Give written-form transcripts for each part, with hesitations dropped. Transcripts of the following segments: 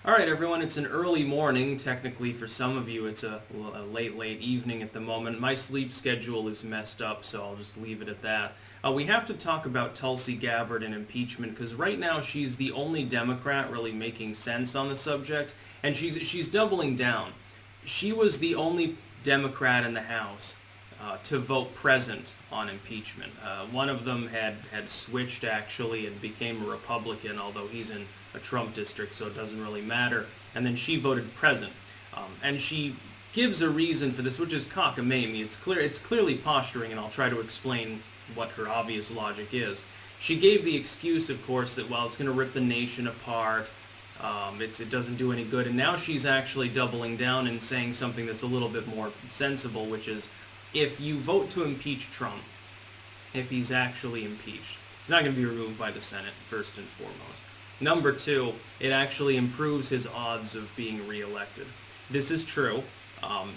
All right, everyone, it's an early morning. Technically, for some of you, it's a late evening at the moment. My sleep schedule is messed up, so I'll just leave it at that. We have to talk about Tulsi Gabbard and impeachment, because right now she's the only Democrat really making sense on the subject, and she's doubling down. She was the only Democrat in the House to vote present on impeachment. One of them had switched, actually, and became a Republican, although he's in a Trump district, so it doesn't really matter. And then she voted present. And she gives a reason for this, which is cockamamie. It's clearly posturing, and I'll try to explain what her obvious logic is. She gave the excuse, of course, that, well, it's going to rip the nation apart, it doesn't do any good, and now she's actually doubling down and saying something that's a little bit more sensible, which is, if you vote to impeach Trump, if he's actually impeached, he's not going to be removed by the Senate, first and foremost. Number two, it actually improves his odds of being reelected. This is true.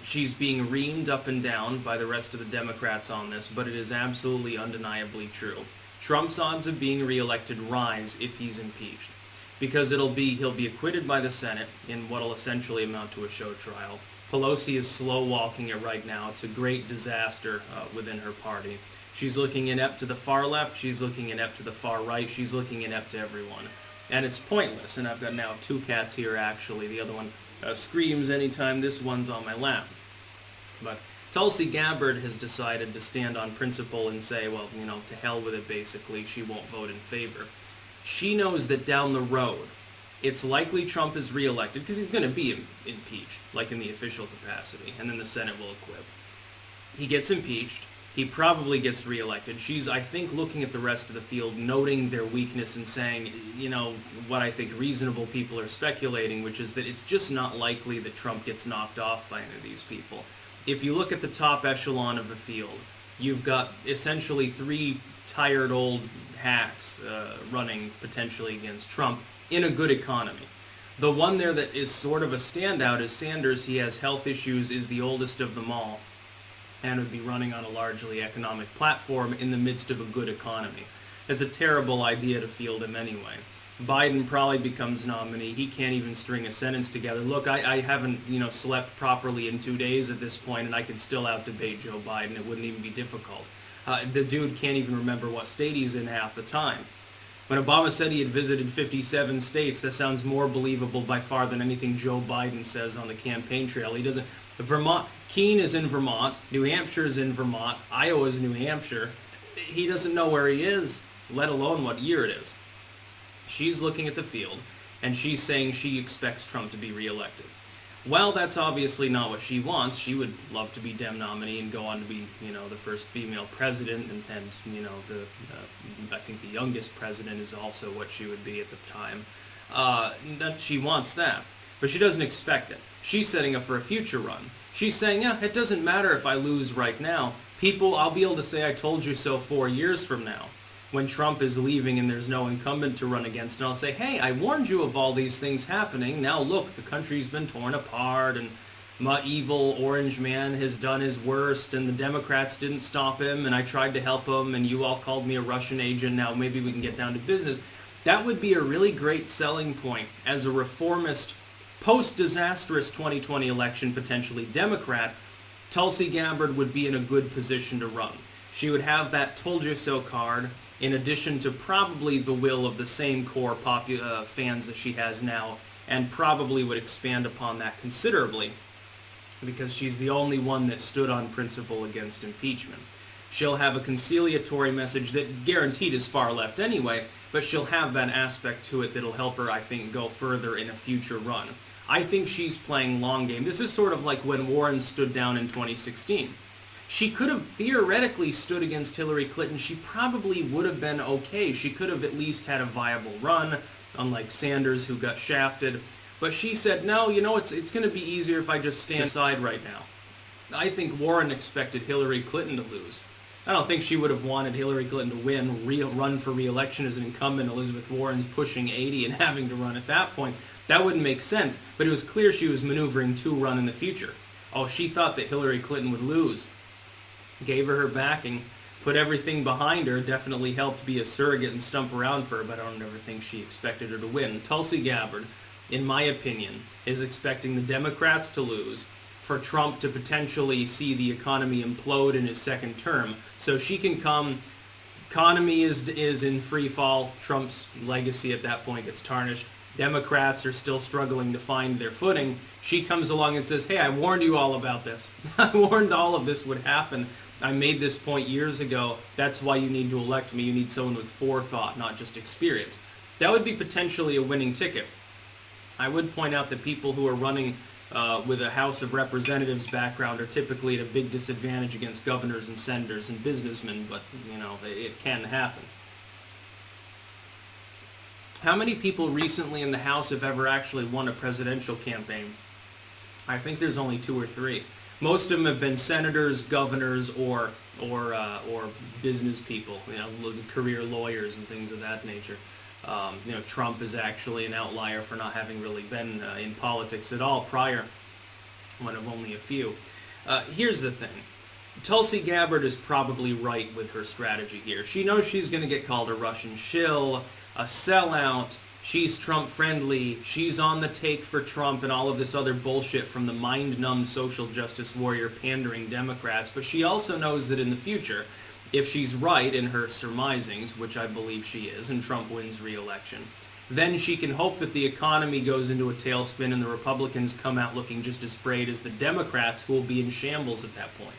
She's being reamed up and down by the rest of the Democrats on this, but it is absolutely undeniably true. Trump's odds of being reelected rise if he's impeached, because he'll be acquitted by the Senate in what will essentially amount to a show trial. Pelosi is slow-walking it right now to great disaster within her party. She's looking inept to the far left, she's looking inept to the far right, she's looking inept to everyone. And it's pointless, and I've got now two cats here, actually. The other one screams anytime this one's on my lap. But Tulsi Gabbard has decided to stand on principle and say, well, to hell with it, basically. She won't vote in favor. She knows that down the road, it's likely Trump is reelected, because he's going to be impeached, like in the official capacity, and then the Senate will acquit. He gets impeached. He probably gets reelected. She's, I think, looking at the rest of the field, noting their weakness and saying, what I think reasonable people are speculating, which is that it's just not likely that Trump gets knocked off by any of these people. If you look at the top echelon of the field, you've got essentially three tired old hacks running potentially against Trump in a good economy. The one there that is sort of a standout is Sanders. He has health issues, is the oldest of them all, and would be running on a largely economic platform in the midst of a good economy. It's a terrible idea to field him anyway. Biden probably becomes nominee. He can't even string a sentence together. Look, I haven't, slept properly in 2 days at this point, and I could still out-debate Joe Biden. It wouldn't even be difficult. The dude can't even remember what state he's in half the time. When Obama said he had visited 57 states, that sounds more believable by far than anything Joe Biden says on the campaign trail. He doesn't. Keene is in Vermont, New Hampshire is in Vermont, Iowa is New Hampshire. He doesn't know where he is, let alone what year it is. She's looking at the field, and she's saying she expects Trump to be reelected. Well, that's obviously not what she wants. She would love to be Dem nominee and go on to be, the first female president, and I think the youngest president is also what she would be at the time. She wants that, but she doesn't expect it. She's setting up for a future run. She's saying, yeah, it doesn't matter if I lose right now. I'll be able to say I told you so 4 years from now, when Trump is leaving and there's no incumbent to run against, and I'll say, hey, I warned you of all these things happening. Now look, the country's been torn apart, and my evil orange man has done his worst, and the Democrats didn't stop him, and I tried to help him, and you all called me a Russian agent. Now maybe we can get down to business. That would be a really great selling point as a reformist, post-disastrous 2020 election, potentially Democrat. Tulsi Gabbard would be in a good position to run. She would have that told you so card, in addition to probably the will of the same core fans that she has now, and probably would expand upon that considerably, because she's the only one that stood on principle against impeachment. She'll have a conciliatory message that guaranteed is far left anyway, but she'll have that aspect to it that'll help her, I think, go further in a future run. I think she's playing long game. This is sort of like when Warren stood down in 2016. She could have theoretically stood against Hillary Clinton. She probably would have been okay. She could have at least had a viable run, unlike Sanders, who got shafted. But she said, no, it's going to be easier if I just stand aside right now. I think Warren expected Hillary Clinton to lose. I don't think she would have wanted Hillary Clinton to win, run for re-election as an incumbent. Elizabeth Warren's pushing 80 and having to run at that point. That wouldn't make sense. But it was clear she was maneuvering to run in the future. Oh, she thought that Hillary Clinton would lose. Gave her backing, put everything behind her, definitely helped be a surrogate and stump around for her, but I don't ever think she expected her to win. Tulsi Gabbard, in my opinion, is expecting the Democrats to lose, for Trump to potentially see the economy implode in his second term. So she can come, economy is in free fall, Trump's legacy at that point gets tarnished. Democrats are still struggling to find their footing. She comes along and says, hey, I warned you all about this. I warned all of this would happen. I made this point years ago. That's why you need to elect me. You need someone with forethought, not just experience. That would be potentially a winning ticket. I would point out that people who are running with a House of Representatives background are typically at a big disadvantage against governors and senators and businessmen, but, you know, it can happen. How many people recently in the House have ever actually won a presidential campaign? I think there's only 2 or 3. Most of them have been senators, governors, or business people, you know, career lawyers and things of that nature. You know, Trump is actually an outlier for not having really been in politics at all prior, one of only a few. Here's the thing. Tulsi Gabbard is probably right with her strategy here. She knows she's going to get called a Russian shill, a sellout, she's Trump-friendly, she's on the take for Trump and all of this other bullshit from the mind-numbed social justice warrior pandering Democrats, but she also knows that in the future, if she's right in her surmisings, which I believe she is, and Trump wins re-election, then she can hope that the economy goes into a tailspin and the Republicans come out looking just as frayed as the Democrats, who will be in shambles at that point.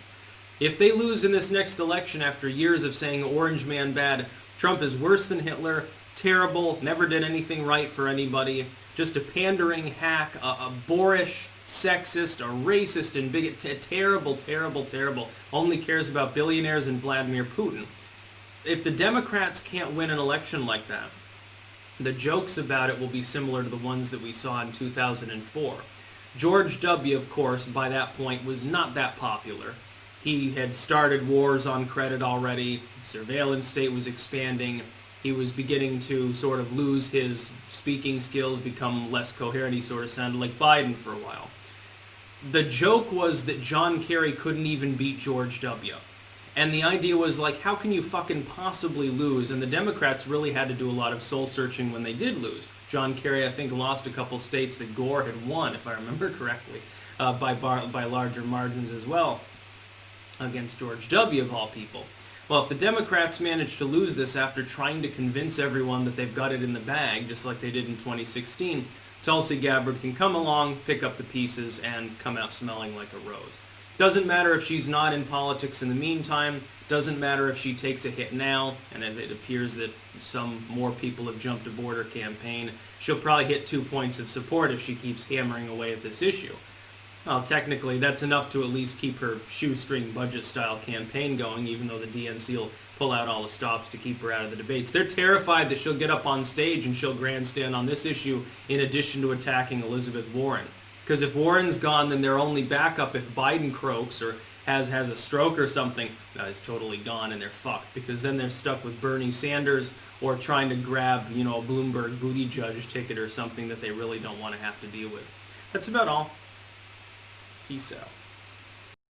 If they lose in this next election after years of saying Orange Man bad, Trump is worse than Hitler, terrible, never did anything right for anybody, just a pandering hack, a boorish, sexist, a racist and bigot, terrible, terrible, terrible, only cares about billionaires and Vladimir Putin. If the Democrats can't win an election like that, the jokes about it will be similar to the ones that we saw in 2004. George W., of course, by that point was not that popular. He had started wars on credit already, the surveillance state was expanding, he was beginning to sort of lose his speaking skills, become less coherent. He sort of sounded like Biden for a while. The joke was that John Kerry couldn't even beat George W. And the idea was like, how can you fucking possibly lose? And the Democrats really had to do a lot of soul-searching when they did lose. John Kerry, I think, lost a couple states that Gore had won, if I remember correctly, by larger margins as well, against George W. of all people. Well, if the Democrats manage to lose this after trying to convince everyone that they've got it in the bag, just like they did in 2016, Tulsi Gabbard can come along, pick up the pieces, and come out smelling like a rose. Doesn't matter if she's not in politics in the meantime, doesn't matter if she takes a hit now, and it appears that some more people have jumped aboard her campaign, she'll probably hit 2 points of support if she keeps hammering away at this issue. Well, technically, that's enough to at least keep her shoestring budget-style campaign going, even though the DNC will pull out all the stops to keep her out of the debates. They're terrified that she'll get up on stage and she'll grandstand on this issue in addition to attacking Elizabeth Warren. Because if Warren's gone, then their only backup, if Biden croaks or has a stroke or something, is totally gone and they're fucked. Because then they're stuck with Bernie Sanders or trying to grab, you know, a Bloomberg booty judge ticket or something that they really don't want to have to deal with. That's about all. Peace out.